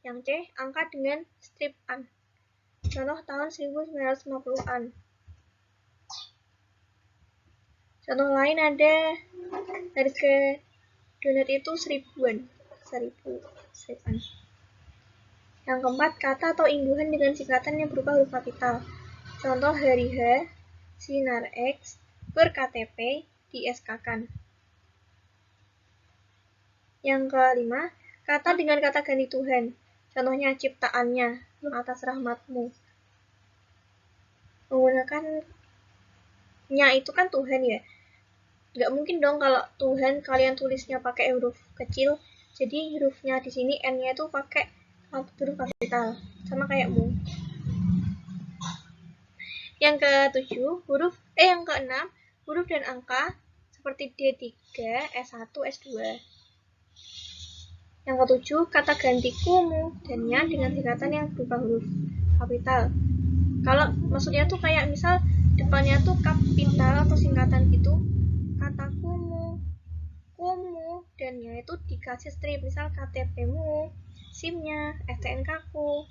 Yang C, angka dengan strip an. Contoh tahun 1950-an. Contoh lain ada harga donat itu 1000-an. 1000-an. Yang keempat, kata atau imbuhan dengan singkatan yang berupa huruf kapital. Contoh hari H, sinar X, ber-KTP, di SK-kan. Yang kelima, kata dengan kata ganti Tuhan. Contohnya ciptaannya, atas rahmatmu. Menggunakannya itu kan Tuhan ya. Nggak mungkin dong kalau Tuhan kalian tulisnya pakai huruf kecil, jadi hurufnya di sini N-nya itu pakai huruf kapital, sama kayak mu. Yang ke-7, yang ke-6, huruf dan angka seperti D3, S1, S2. Yang ke-7, kata ganti kumu dan nya dengan singkatan yang berupa huruf kapital. Kalau maksudnya tuh kayak misal depannya tuh kapital atau singkatan gitu, kata kumu dan nya itu dikasih strip, misal KTP-mu, SIM-nya, STNK-ku.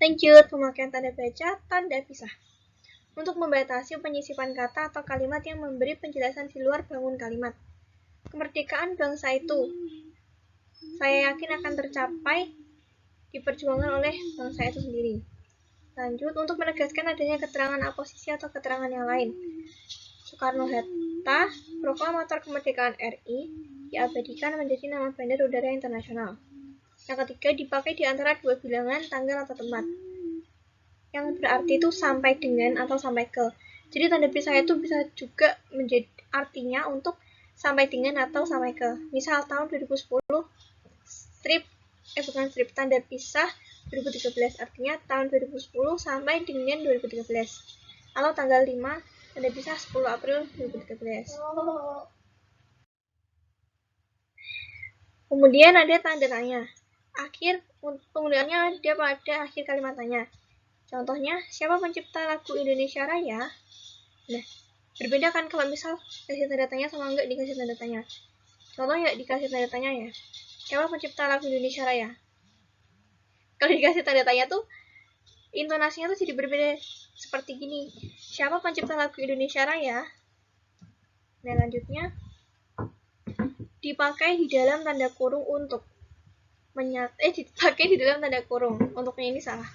Lanjut, pemakaian tanda baca, tanda pisah. Untuk membatasi penyisipan kata atau kalimat yang memberi penjelasan di luar bangun kalimat. Kemerdekaan bangsa itu, saya yakin akan tercapai diperjuangkan oleh bangsa itu sendiri. Lanjut, untuk menegaskan adanya keterangan aposisi atau keterangan yang lain. Soekarno-Hatta, proklamator kemerdekaan RI, diabadikan menjadi nama Bandar Udara Internasional. Yang ketiga, dipakai di antara dua bilangan, tanggal atau tempat. Yang berarti itu sampai dengan atau sampai ke. Jadi tanda pisah itu bisa juga menjadi artinya untuk sampai dengan atau sampai ke. Misal tahun 2010 tanda pisah 2013, artinya tahun 2010 sampai dengan 2013. Atau tanggal 5 tanda pisah 10 April 2013. Kemudian ada tanda tanya. Penggunaannya ada pada akhir kalimat tanya. Contohnya, siapa pencipta lagu Indonesia Raya? Nah, berbeda kan kalau misal kasih tanda tanya sama enggak dikasih tanda tanya. Contohnya dikasih tanda tanya ya. Siapa pencipta lagu Indonesia Raya? Kalau dikasih tanda tanya tuh, intonasinya tuh jadi berbeda seperti gini. Siapa pencipta lagu Indonesia Raya? Nah, lanjutnya dipakai di dalam tanda kurung untuk dipakai di dalam tanda kurung. Untuknya ini salah.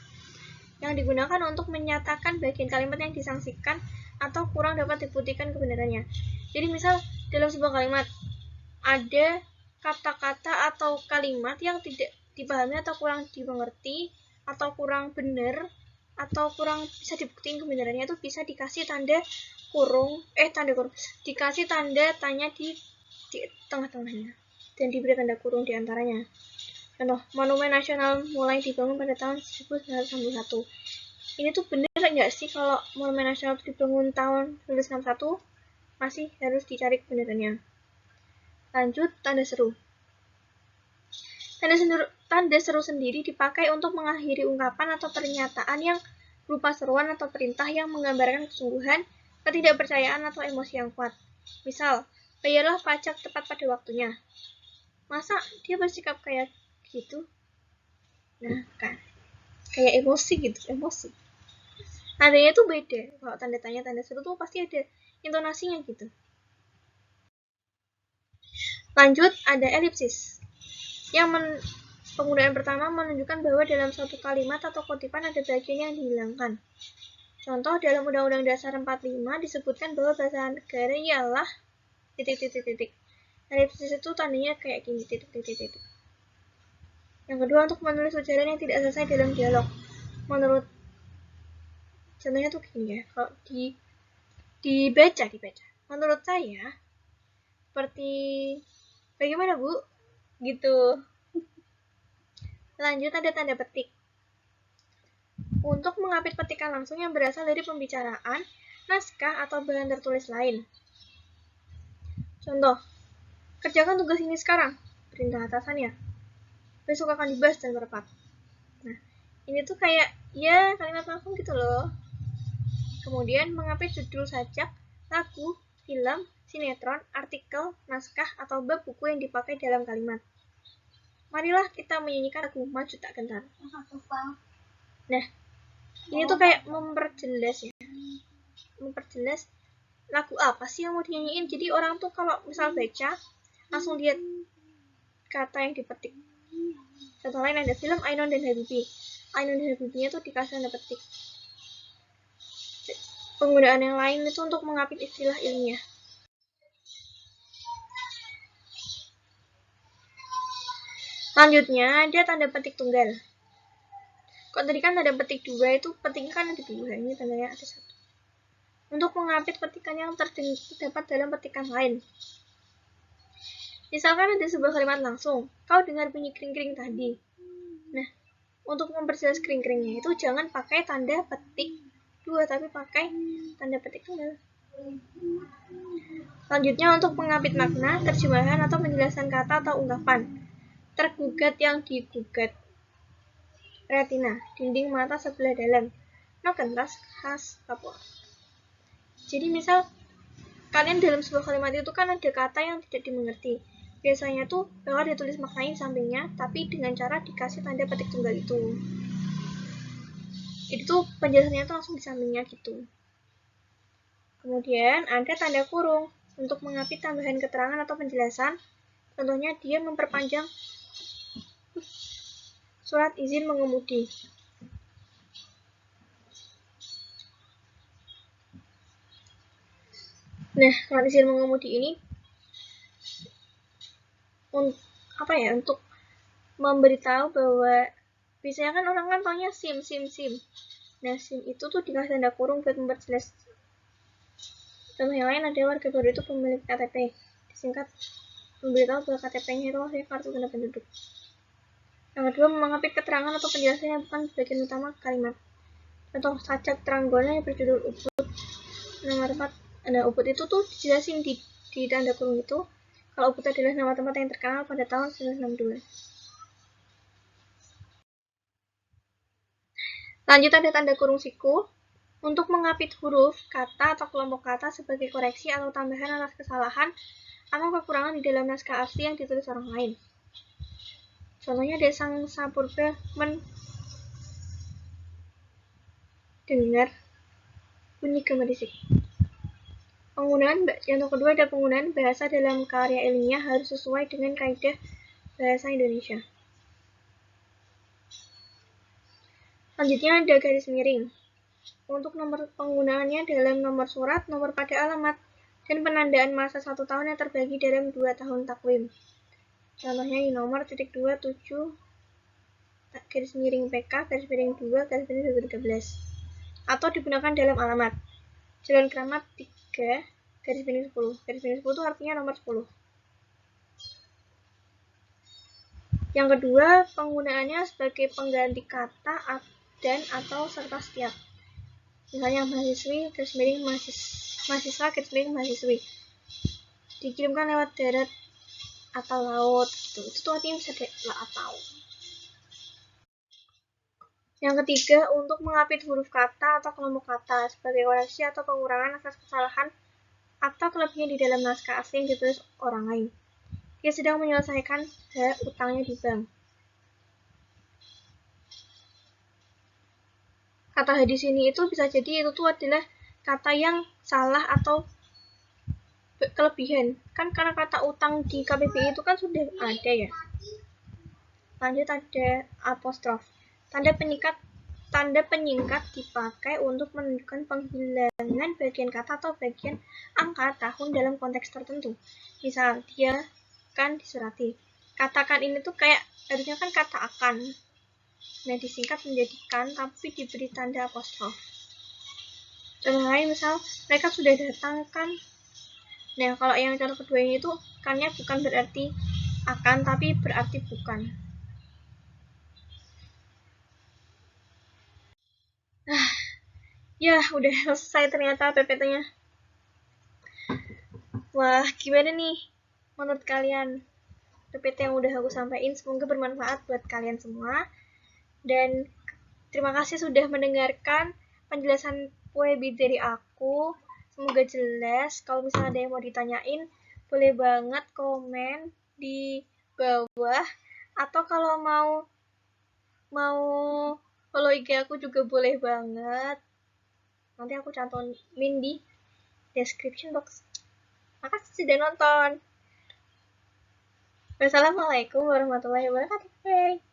Yang digunakan untuk menyatakan bagian kalimat yang disangsikan atau kurang dapat dibuktikan kebenarannya. Jadi misal dalam sebuah kalimat ada kata-kata atau kalimat yang tidak dipahami atau kurang dimengerti atau kurang benar atau kurang bisa dibuktikan kebenarannya, itu bisa dikasih tanda kurung, dikasih tanda tanya di tengah-tengahnya dan diberi tanda kurung di antaranya. Contoh, Monumen Nasional mulai dibangun pada tahun 1961. Ini tuh bener nggak sih kalau Monumen Nasional itu dibangun tahun 1961? Masih harus dicari kebenarannya. Lanjut, tanda seru. Tanda seru sendiri dipakai untuk mengakhiri ungkapan atau pernyataan yang berupa seruan atau perintah yang menggambarkan kesungguhan, ketidakpercayaan, atau emosi yang kuat. Misal, bayarlah pajak tepat pada waktunya. Masa dia bersikap kayak gitu? Nah, kan kayak emosi gitu, emosi. Nadanya tuh beda. Kalau tanda tanya, tanda seru tuh pasti ada intonasinya gitu. Lanjut, ada elipsis. Penggunaan pertama menunjukkan bahwa dalam suatu kalimat atau kutipan ada bagian yang dihilangkan. Contoh, dalam Undang-Undang Dasar 45 disebutkan bahwa bahasa negara ialah ... Elipsis itu tandanya kayak gini, titik. Yang kedua, untuk menulis ujaran yang tidak selesai dalam dialog. Contohnya tuh gini ya, kalau dibaca. Menurut saya, seperti bagaimana Bu? Gitu. Lanjut, ada tanda petik. Untuk mengapit petikan langsung yang berasal dari pembicaraan, naskah, atau bahan tertulis lain. Contoh, kerjakan tugas ini sekarang, perintah atasannya. Besok akan dibahas dan rapat. Nah, ini tuh kayak ya kalimat langsung gitu loh. Kemudian mengapit judul sajak, lagu, film, sinetron, artikel, naskah, atau bab buku yang dipakai dalam kalimat. Marilah kita menyanyikan lagu Maju Tak Gentar. Nah, ini tuh kayak memperjelas lagu apa sih yang mau dinyanyiin. Jadi orang tuh kalau misal baca langsung lihat kata yang dipetik. Contoh lain ada film Ainun dan Habibie. Ainun dan Habibie-nya tuh dikasih tanda petik. Penggunaan yang lain itu untuk mengapit istilah ilmiah. Selanjutnya ada tanda petik tunggal. Kalau tadi kan tanda petik dua, itu petiknya kan ada dua, ini tandanya ada satu. Untuk mengapit petikan yang terdapat dalam petikan lain. Misalkan ada sebuah kalimat langsung, kau dengar bunyi kring-kring tadi. Nah, untuk memperjelas kring-kringnya itu jangan pakai tanda petik dua, tapi pakai tanda petik tunggal. Selanjutnya untuk mengapit makna, terjemahan, atau penjelasan kata atau ungkapan. Tergugat yang digugat. Retina, dinding mata sebelah dalam. Nokentas khas Papua. Jadi misal kalian dalam sebuah kalimat itu kan ada kata yang tidak dimengerti. Biasanya tuh bakal ditulis maknanya di sampingnya, tapi dengan cara dikasih tanda petik tunggal itu. Itu penjelasannya tuh langsung di sampingnya gitu. Kemudian ada tanda kurung untuk mengapit tambahan keterangan atau penjelasan. Contohnya dia memperpanjang surat izin mengemudi. Nah, surat izin mengemudi ini untuk memberitahu bahwa biasanya kan orang kan taunya SIM. Nah, SIM itu tuh dikasih tanda kurung buat memperjelas. Contoh yang lain ada warga baru itu pemilik KTP. Disingkat memberitahu bahwa KTP-nya itu maksudnya kartu tanda penduduk. Yang kedua, mengapit keterangan atau penjelasan yang bukan bagian utama kalimat. Contoh saja teranggolan yang berjudul Ubud nomor 4. Nah, Ubud itu tuh dijelasin di tanda kurung itu kalau Ubud adalah nama tempat yang terkenal pada tahun 1962. Lanjut ada tanda kurung siku untuk mengapit huruf, kata, atau kelompok kata sebagai koreksi atau tambahan atas kesalahan atau kekurangan di dalam naskah asli yang ditulis orang lain. Contohnya ada sang sapurba mendengar bunyi gemerisik. Yang kedua ada penggunaan bahasa dalam karya ilmiah harus sesuai dengan kaidah bahasa Indonesia. Selanjutnya ada garis miring. Untuk nomor penggunaannya dalam nomor surat, nomor pada alamat, dan penandaan masa 1 tahun yang terbagi dalam 2 tahun takwim. Contohnya di nomor 2.7 garis miring PK garis miring 2 garis miring 2013. Atau digunakan dalam alamat. Jalan Keramat 3 garis miring 10. Garis miring 10 itu artinya nomor 10. Yang kedua, penggunaannya sebagai pengganti kata dan atau serta setiap. Misalnya mahasiswi garis miring mahasiswa garis miring mahasiswi. Dikirimkan lewat darat atau laut gitu. Itu tuh artinya bisa atau. Yang ketiga, untuk mengapit huruf kata atau kelompok kata sebagai koreksi atau pengurangan atas kesalahan atau kelebihan di dalam naskah asli yang ditulis orang lain. Dia sedang menyelesaikan utangnya di bank. Kata di sini itu bisa jadi itu tuh adalah kata yang salah atau kelebihan. Kan karena kata utang di KBBI itu kan sudah ada ya. Lanjut ada apostrof. Tanda penyingkat dipakai untuk menunjukkan penghilangan bagian kata atau bagian angka tahun dalam konteks tertentu. Misal, dia kan disurati. Katakan ini tuh kayak harusnya kan kata akan. Nah, disingkat menjadi kan tapi diberi tanda apostrof. Contoh lain misal, mereka sudah datang kan. Nah, kalau yang contoh kedua ini tuh kannya bukan berarti akan tapi berarti bukan. Ya, udah selesai ternyata PPT-nya. Wah, gimana nih menurut kalian PPT yang udah aku sampaikan? Semoga bermanfaat buat kalian semua. Dan terima kasih sudah mendengarkan penjelasan webi dari aku. Semoga jelas. Kalau misalnya ada yang mau ditanyain, boleh banget komen di bawah. Atau kalau mau follow IG aku juga boleh banget. Nanti aku cantumin di description box. Makasih sudah nonton. Wassalamualaikum warahmatullahi wabarakatuh.